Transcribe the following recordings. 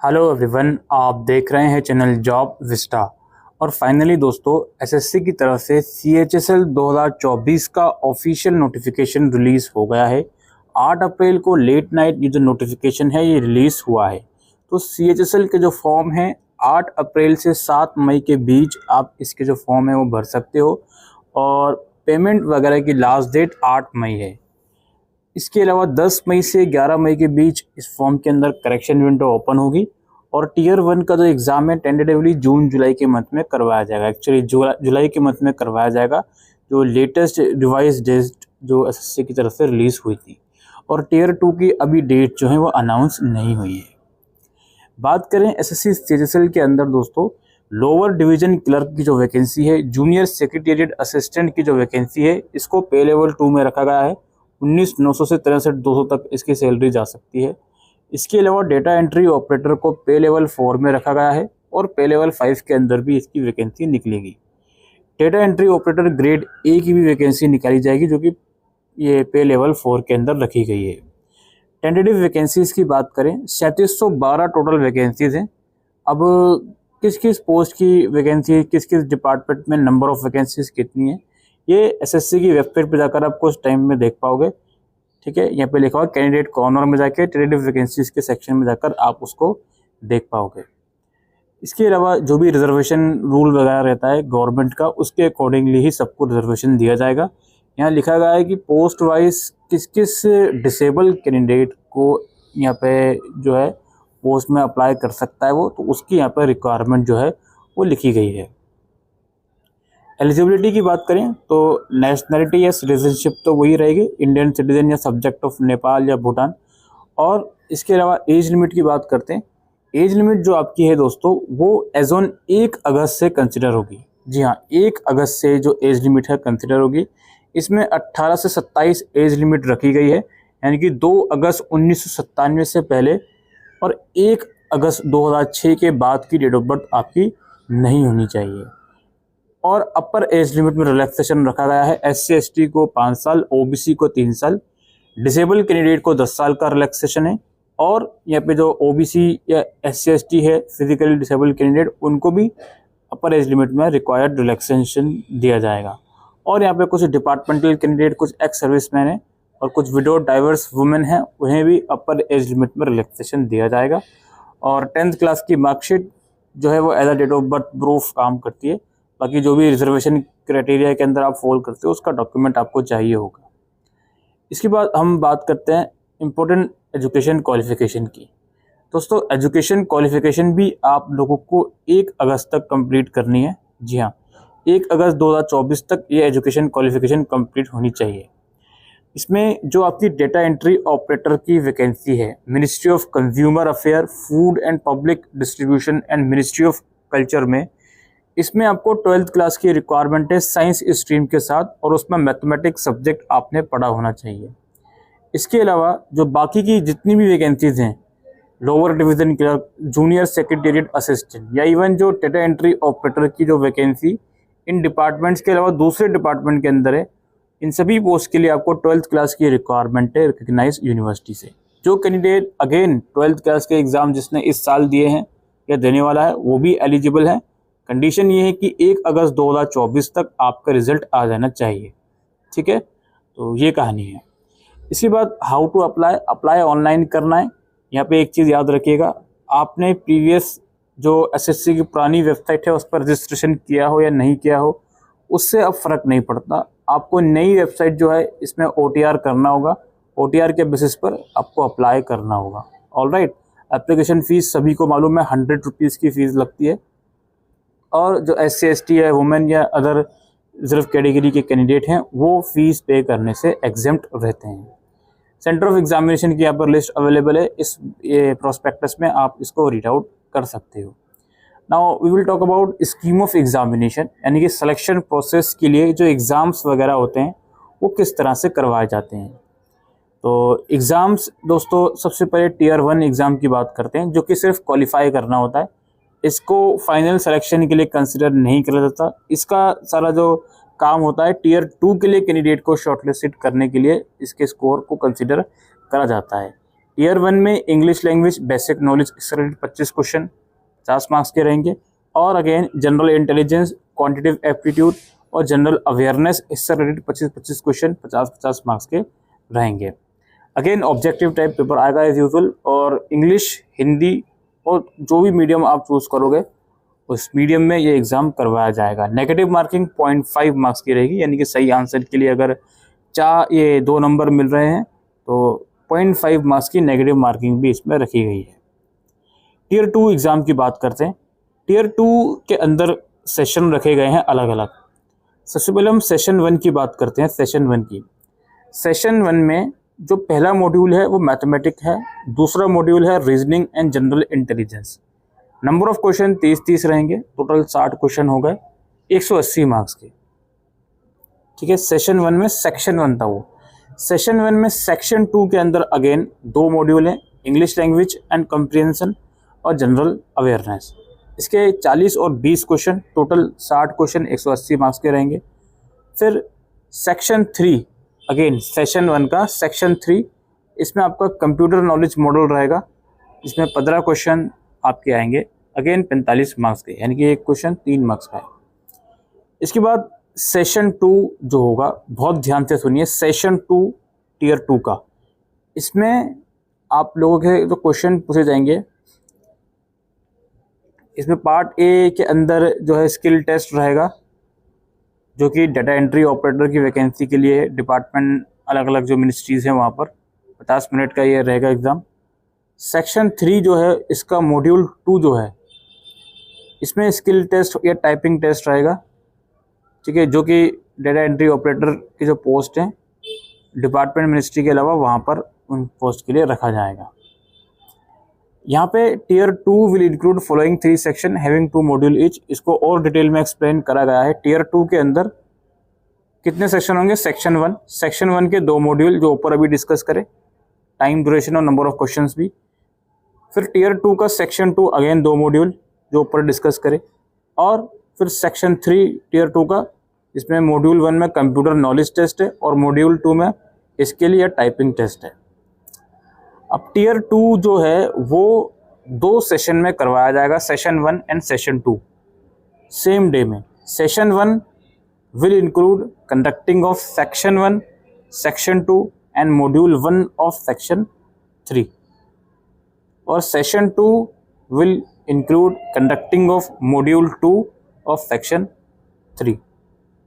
Hello everyone, आप देख रहे हैं चैनल जॉब विस्टा। और फाइनली दोस्तों, एसएससी की तरफ से सीएचएसएल 2024 का ऑफिशियल नोटिफिकेशन रिलीज़ हो गया है। 8 अप्रैल को लेट नाइट ये जो नोटिफिकेशन है ये रिलीज़ हुआ है। तो सीएचएसएल के जो फॉर्म हैं 8 अप्रैल से 7 मई के बीच आप इसके जो फॉर्म है वो भर सकते हो, और पेमेंट वगैरह की लास्ट डेट 8 मई है। इसके अलावा 10 मई से 11 मई के बीच इस फॉर्म के अंदर करेक्शन विंडो ओपन होगी, और टीयर 1 का जो एग्ज़ाम है टेंटेटिवली जून जुलाई के मंथ में करवाया जाएगा। एक्चुअली जुलाई के मंथ में करवाया जाएगा, जो लेटेस्ट रिवाइज डेट जो एसएससी की तरफ से रिलीज़ हुई थी। और टीयर 2 की अभी डेट जो है वो अनाउंस नहीं हुई है। बात करें एसएससी सीएचएसएल के अंदर दोस्तों, लोअर डिवीजन क्लर्क की जो वैकेंसी है, जूनियर सेक्रेटेरिएट असिस्टेंट की जो वैकेंसी है, इसको पे लेवल 2 में रखा गया है। 19,900 से 63,200 तक इसकी सैलरी जा सकती है। इसके अलावा डेटा एंट्री ऑपरेटर को पे लेवल 4 में रखा गया है, और पे लेवल 5 के अंदर भी इसकी वैकेंसी निकलेगी। Data entry operator grade A की भी वैकेंसी निकाली जाएगी, जो कि ये पे लेवल 4 के अंदर रखी गई है। टेंटेटिव वैकेंसीज़ की बात करें, 3712 टोटल वैकेंसीज़ हैं। अब किस किस पोस्ट की वैकेंसी, किस किस डिपार्टमेंट में नंबर ऑफ़ वैकेंसीज़ कितनी है, ये एसएससी की वेबसाइट पर जाकर आप कुछ टाइम में देख पाओगे। ठीक है, यहाँ पे लिखा हुआ कैंडिडेट कॉर्नर में जाके टेंटेटिव वैकेंसीज़ के सेक्शन में जाकर आप उसको देख पाओगे। इसके अलावा जो भी रिजर्वेशन रूल वगैरह रहता है गवर्नमेंट का, उसके अकॉर्डिंगली ही सबको रिजर्वेशन दिया जाएगा। यहाँ लिखा गया है कि पोस्ट वाइज किस किस डिसेबल कैंडिडेट को यहाँ पे जो है पोस्ट में अप्लाई कर सकता है वो, तो उसकी यहाँ पर रिक्वायरमेंट जो है वो लिखी गई है। एलिजिबिलिटी की बात करें तो नेशनलिटी या सिटीजनशिप तो वही रहेगी, इंडियन सिटीजन या सब्जेक्ट ऑफ नेपाल या भूटान। और इसके अलावा एज लिमिट की बात करते हैं। एज लिमिट जो आपकी है दोस्तों, वो एज ऑन 1 अगस्त से कंसिडर होगी। जी हाँ, 1 अगस्त से जो एज लिमिट है कंसिडर होगी। इसमें 18 से 27 एज लिमिट रखी गई है, यानी कि 2 अगस्त 1997 से पहले और 1 अगस्त 2006 के बाद की डेट ऑफ बर्थ आपकी नहीं होनी चाहिए। और अपर एज लिमिट में रिलैक्सेशन रखा गया है। SC/ST को 5 साल, OBC को 3 साल, डिसेबल कैंडिडेट को 10 साल का रिलैक्सेशन है। और यहाँ पे जो OBC या SC/ST है, फिजिकली डिसेबल कैंडिडेट, उनको भी अपर एज लिमिट में रिक्वायर्ड रिलैक्सेशन दिया जाएगा। और यहाँ पे कुछ डिपार्टमेंटल कैंडिडेट, कुछ एक्स सर्विसमैन हैं और कुछ विडो डाइवर्स वुमेन हैं, उन्हें भी अपर एज लिमिट में रिलैक्सेशन दिया जाएगा। और 10th क्लास की मार्कशीट जो है वो as a date of birth proof काम करती है। बाकी जो भी रिजर्वेशन क्राइटेरिया के अंदर आप फॉलो करते हो उसका डॉक्यूमेंट आपको चाहिए होगा। इसके बाद हम बात करते हैं इम्पोर्टेंट एजुकेशन क्वालिफिकेशन की। दोस्तों, एजुकेशन क्वालिफिकेशन भी आप लोगों को 1 अगस्त तक कंप्लीट करनी है। जी हाँ, 1 अगस्त 2024 तक ये एजुकेशन क्वालिफिकेशन कंप्लीट होनी चाहिए। इसमें जो आपकी डेटा एंट्री ऑपरेटर की वैकेंसी है, ministry of consumer affair, food and public distribution and ministry of culture में, इसमें आपको 12th क्लास की रिक्वायरमेंट है साइंस स्ट्रीम के साथ, और उसमें मैथमेटिक्स सब्जेक्ट आपने पढ़ा होना चाहिए। इसके अलावा जो बाकी की जितनी भी वैकेंसीज़ हैं, lower division clerk, junior secretariat assistant, या इवन जो डेटा एंट्री ऑपरेटर की जो वैकेंसी इन डिपार्टमेंट्स के अलावा दूसरे डिपार्टमेंट के अंदर है, इन सभी पोस्ट के लिए आपको 12th क्लास की रिक्वायरमेंट है रिकग्नाइज यूनिवर्सिटी से। जो कैंडिडेट अगेन 12th क्लास के एग्ज़ाम जिसने इस साल दिए हैं या देने वाला है, वो भी एलिजिबल है। कंडीशन ये है कि 1 अगस्त 2024 तक आपका रिजल्ट आ जाना चाहिए। ठीक है, तो ये कहानी है। इसके बाद हाउ टू अप्लाई ऑनलाइन करना है। यहाँ पे एक चीज़ याद रखिएगा, आपने प्रीवियस जो एसएससी की पुरानी वेबसाइट है उस पर रजिस्ट्रेशन किया हो या नहीं किया हो, उससे अब फ़र्क नहीं पड़ता। आपको नई वेबसाइट जो है इसमें OTR करना होगा, OTR के बेसिस पर आपको अप्लाई करना होगा। ऑलराइट, एप्लीकेशन फ़ीस सभी को मालूम है, 100 रुपीज़ की फ़ीस लगती है। और जो SC/ST है, वुमेन या अदर रिजर्व कैटेगरी के कैंडिडेट हैं, वो फीस पे करने से एग्जेम्प्ट रहते हैं। सेंटर ऑफ एग्जामिनेशन की यहाँ पर लिस्ट अवेलेबल है, इस प्रोस्पेक्टस में आप इसको रीड आउट कर सकते हो। Now we will talk about scheme of examination, यानी कि सिलेक्शन प्रोसेस के लिए जो एग्ज़ाम्स वगैरह होते हैं वो किस तरह से करवाए जाते हैं। तो एग्ज़ाम्स दोस्तों, सबसे पहले टीयर 1 एग्ज़ाम की बात करते हैं, जो कि सिर्फ क्वालिफाई करना होता है। इसको फाइनल सिलेक्शन के लिए कंसिडर नहीं किया जाता। इसका सारा जो काम होता है टीयर 2 के लिए कैंडिडेट को शॉर्टलिस्टेड करने के लिए इसके स्कोर को कंसिडर करा जाता है। टीयर 1 में इंग्लिश लैंग्वेज बेसिक नॉलेज इससे रिलेटेड 25 क्वेश्चन 50 मार्क्स के रहेंगे। और again general intelligence, quantitative aptitude और जनरल अवेयरनेस इससे रिलेटेड 25 क्वेश्चन 50 मार्क्स के रहेंगे। अगेन ऑब्जेक्टिव टाइप पेपर आएगा एज यूजुअल, और इंग्लिश, हिंदी और जो भी मीडियम आप चूज करोगे उस मीडियम में ये एग्जाम करवाया जाएगा। नेगेटिव मार्किंग 0.5 मार्क्स की रहेगी, यानी कि सही आंसर के लिए अगर ये 2 नंबर मिल रहे हैं तो 0.5 मार्क्स की नेगेटिव मार्किंग भी इसमें रखी गई है। टीयर 2 एग्जाम की बात करते हैं। टीयर 2 के अंदर सेशन रखे गए हैं अलग अलग। सबसे पहले हम सेशन 1 की बात करते हैं। सेशन 1 की, सेशन 1 में जो पहला मॉड्यूल है वो मैथमेटिक है, दूसरा मॉड्यूल है reasoning and general intelligence. Number of question 30 रहेंगे, टोटल 60 क्वेश्चन हो गए 180 मार्क्स के। ठीक है, सेशन 1 में सेक्शन 1 था वो। सेशन 1 में सेक्शन 2 के अंदर अगेन 2 मॉड्यूल हैं, इंग्लिश लैंग्वेज एंड कॉम्प्रिहेंशन और जनरल अवेयरनेस। इसके 40 और 20 क्वेश्चन, टोटल 60 क्वेश्चन 180 मार्क्स के रहेंगे। फिर सेक्शन 3, अगेन सेशन 1 का सेक्शन 3, इसमें आपका कंप्यूटर नॉलेज मॉडल रहेगा। इसमें 15 क्वेश्चन आपके आएंगे, अगेन 45 मार्क्स के, यानी कि एक क्वेश्चन 3 मार्क्स का है। इसके बाद सेशन 2 जो होगा, बहुत ध्यान से सुनिए, सेशन 2 टीयर 2 का, इसमें आप लोगों के जो क्वेश्चन पूछे जाएंगे, इसमें पार्ट ए के अंदर जो है स्किल टेस्ट रहेगा, जो कि डाटा एंट्री ऑपरेटर की वैकेंसी के लिए डिपार्टमेंट अलग अलग जो मिनिस्ट्रीज़ हैं वहाँ पर 50 मिनट का ये रहेगा एग्ज़ाम। सेक्शन 3 जो है इसका मॉड्यूल 2 जो है, इसमें स्किल टेस्ट या टाइपिंग टेस्ट रहेगा। ठीक है, जो कि डाटा एंट्री ऑपरेटर की जो पोस्ट हैं डिपार्टमेंट मिनिस्ट्री के अलावा वहाँ पर उन पोस्ट के लिए रखा जाएगा। यहाँ पे tier 2 will include following 3 section having 2 module each. इसको और डिटेल में एक्सप्लेन करा गया है। टीयर 2 के अंदर कितने सेक्शन होंगे? सेक्शन 1, सेक्शन 1 के 2 मॉड्यूल जो ऊपर अभी डिस्कस करें, टाइम ड्यूरेशन और नंबर ऑफ क्वेश्चंस भी। फिर टीयर 2 का सेक्शन 2 अगेन 2 मॉड्यूल जो ऊपर डिस्कस करें, और फिर सेक्शन 3 टीयर 2 का, इसमें मॉड्यूल 1 में कंप्यूटर नॉलेज टेस्ट है और मॉड्यूल 2 में इसके लिए टाइपिंग टेस्ट है। अब टीयर 2 जो है वो 2 सेशन में करवाया जाएगा, session 1 and session 2 same day में। Session 1 will include conducting of section 1, section 2 and module 1 of section 3, और session 2 will include conducting of module 2 of section 3।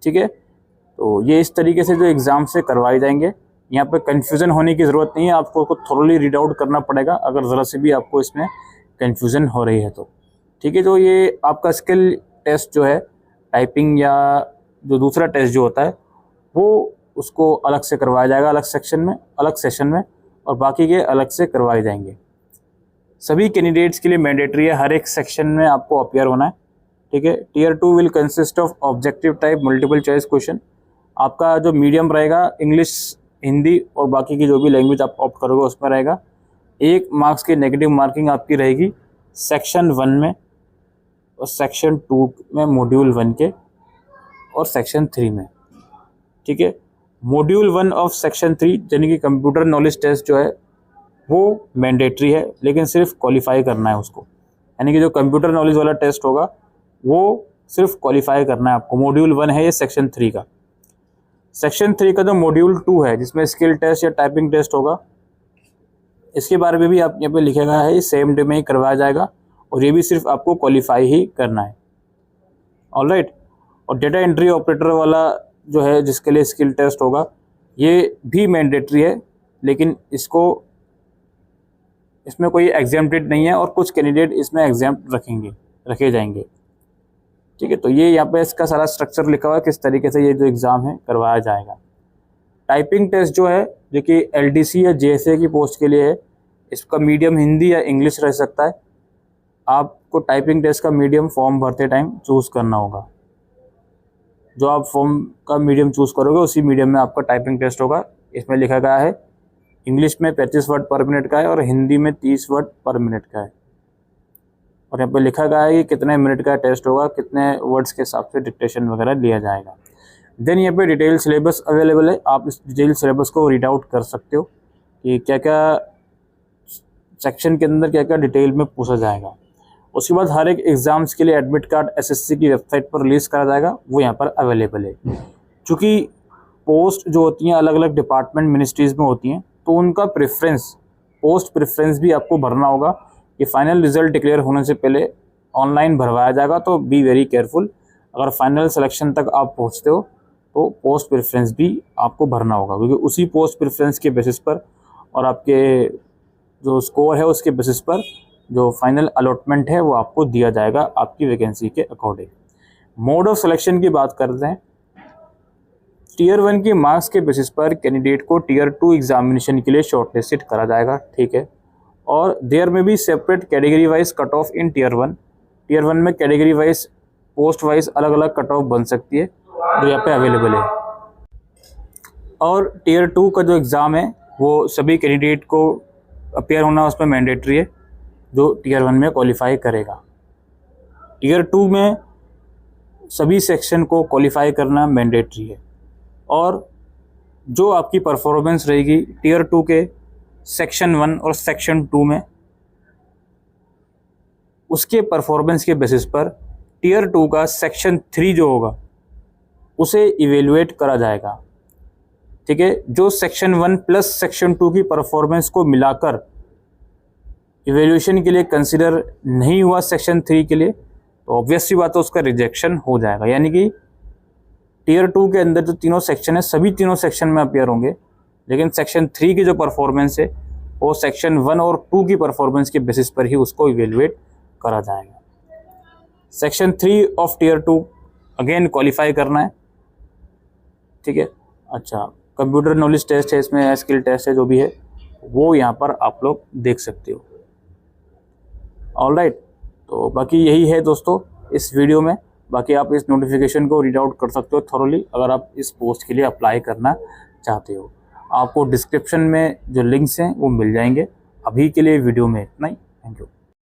ठीक है, तो ये इस तरीके से जो एग्ज़ाम से करवाए जाएंगे। यहाँ पे कन्फ्यूज़न होने की ज़रूरत नहीं है, आपको थोरली रीड आउट करना पड़ेगा अगर ज़रा से भी आपको इसमें कन्फ्यूज़न हो रही है तो। ठीक है, जो ये आपका स्किल टेस्ट जो है, टाइपिंग या जो दूसरा टेस्ट जो होता है, वो उसको अलग से करवाया जाएगा, अलग सेक्शन में, अलग सेशन में, और बाकी के अलग से करवाए जाएंगे। सभी कैंडिडेट्स के लिए मैंडेटरी है, हर एक सेक्शन में आपको अपीयर होना है। ठीक है, tier 2 will consist of objective type multiple choice question. आपका जो मीडियम रहेगा इंग्लिश, हिंदी और बाकी की जो भी लैंग्वेज आप ऑप्ट करोगे उसमें रहेगा। 1 मार्क्स की नेगेटिव मार्किंग आपकी रहेगी सेक्शन 1 में और सेक्शन 2 में, मॉड्यूल 1 के और सेक्शन 3 में। ठीक है, मॉड्यूल 1 ऑफ सेक्शन 3 यानी कि कंप्यूटर नॉलेज टेस्ट जो है वो मैंडेटरी है, लेकिन सिर्फ क्वालिफाई करना है उसको, यानी कि जो कंप्यूटर नॉलेज वाला टेस्ट होगा वो सिर्फ क्वालिफाई करना है आपको। मॉड्यूल 1 है ये सेक्शन 3 का। सेक्शन 3 का जो मॉड्यूल 2 है, जिसमें स्किल टेस्ट या टाइपिंग टेस्ट होगा, इसके बारे में भी आप यहाँ पे लिखा गया है, सेम डे में ही करवाया जाएगा, और ये भी सिर्फ आपको क्वालिफाई ही करना है। ऑलराइट, और डेटा एंट्री ऑपरेटर वाला जो है जिसके लिए स्किल टेस्ट होगा, ये भी मैंडेटरी है, लेकिन इसमें कोई एग्जाम्प्टेड नहीं है, और कुछ कैंडिडेट इसमें एग्जाम्प्ट रखे जाएंगे। ठीक है, तो ये यहाँ पे इसका सारा स्ट्रक्चर लिखा हुआ है किस तरीके से ये जो एग्ज़ाम है करवाया जाएगा। टाइपिंग टेस्ट जो है, जो कि LDC या JSA की पोस्ट के लिए है, इसका मीडियम हिंदी या इंग्लिश रह सकता है। आपको टाइपिंग टेस्ट का मीडियम फॉर्म भरते टाइम चूज़ करना होगा। जो आप फॉर्म का मीडियम चूज़ करोगे उसी मीडियम में आपका टाइपिंग टेस्ट होगा। इसमें लिखा गया है इंग्लिश में 35 वर्ड पर मिनट का है और हिंदी में 30 वर्ड पर मिनट का है, और यहाँ पे लिखा गया है कि कितने मिनट का टेस्ट होगा, कितने वर्ड्स के हिसाब से डिक्टेशन वगैरह लिया जाएगा। देन यहाँ पे डिटेल सिलेबस अवेलेबल है, आप इस डिटेल सिलेबस को रीड आउट कर सकते हो कि क्या क्या सेक्शन के अंदर क्या क्या डिटेल में पूछा जाएगा। उसके बाद हर एक एग्ज़ाम्स के लिए एडमिट कार्ड एसएससी की वेबसाइट पर रिलीज़ करा जाएगा, वो यहाँ पर अवेलेबल है। चूँकि पोस्ट जो होती हैं अलग अलग डिपार्टमेंट मिनिस्ट्रीज़ में होती हैं, तो उनका पोस्ट प्रेफरेंस भी आपको भरना होगा। ये फाइनल रिजल्ट डिक्लेयर होने से पहले ऑनलाइन भरवाया जाएगा, तो बी वेरी केयरफुल। अगर फाइनल सिलेक्शन तक आप पहुँचते हो तो पोस्ट प्रेफरेंस भी आपको भरना होगा, क्योंकि उसी पोस्ट प्रेफरेंस के बेसिस पर और आपके जो स्कोर है उसके बेसिस पर जो फाइनल अलॉटमेंट है वो आपको दिया जाएगा आपकी वैकेंसी के अकॉर्डिंग। मोड ऑफ सिलेक्शन की बात करते हैं। टीयर 1 के मार्क्स के बेसिस पर कैंडिडेट को टीयर 2 एग्जामिनेशन के लिए शॉर्टलिस्टेड करा जाएगा, ठीक है। और देयर में भी separate category wise cut off in tier 1। Tier 1 में कैटेगरी वाइज पोस्ट वाइज अलग अलग कट ऑफ बन सकती है, जो यहाँ पे अवेलेबल है। और टीयर 2 का जो एग्ज़ाम है वो सभी कैंडिडेट को अपेयर होना उसमें मैंडेटरी है, जो टीयर 1 में क्वालिफाई करेगा। टीयर 2 में सभी सेक्शन को क्वालिफाई करना मैंडेटरी है। और जो आपकी परफॉर्मेंस रहेगी टीयर 2 के सेक्शन 1 और सेक्शन 2 में, उसके परफॉर्मेंस के बेसिस पर टीयर 2 का सेक्शन 3 जो होगा उसे इवेलुएट करा जाएगा, ठीक है। जो सेक्शन 1 प्लस सेक्शन 2 की परफॉर्मेंस को मिलाकर इवेल्यूएशन के लिए कंसिडर नहीं हुआ सेक्शन 3 के लिए, तो ऑब्वियसली बात है उसका रिजेक्शन हो जाएगा। यानी कि टीयर 2 के अंदर जो तीनों सेक्शन है सभी तीनों सेक्शन में अपेयर होंगे, लेकिन सेक्शन 3 की जो परफॉर्मेंस है वो सेक्शन 1 और 2 की परफॉर्मेंस के बेसिस पर ही उसको इवेलुएट करा जाएगा। Section 3 of tier 2 again qualify करना है, ठीक है। अच्छा, कंप्यूटर नॉलेज टेस्ट है, इसमें स्किल टेस्ट है, जो भी है वो यहाँ पर आप लोग देख सकते हो। ऑलराइट, तो बाकी यही है दोस्तों इस वीडियो में। बाकी आप इस नोटिफिकेशन को रीड आउट कर सकते हो थॉरोली, अगर आप इस पोस्ट के लिए अप्लाई करना चाहते हो। आपको डिस्क्रिप्शन में जो लिंक्स हैं वो मिल जाएंगे। अभी के लिए वीडियो में इतना ही। Thank you.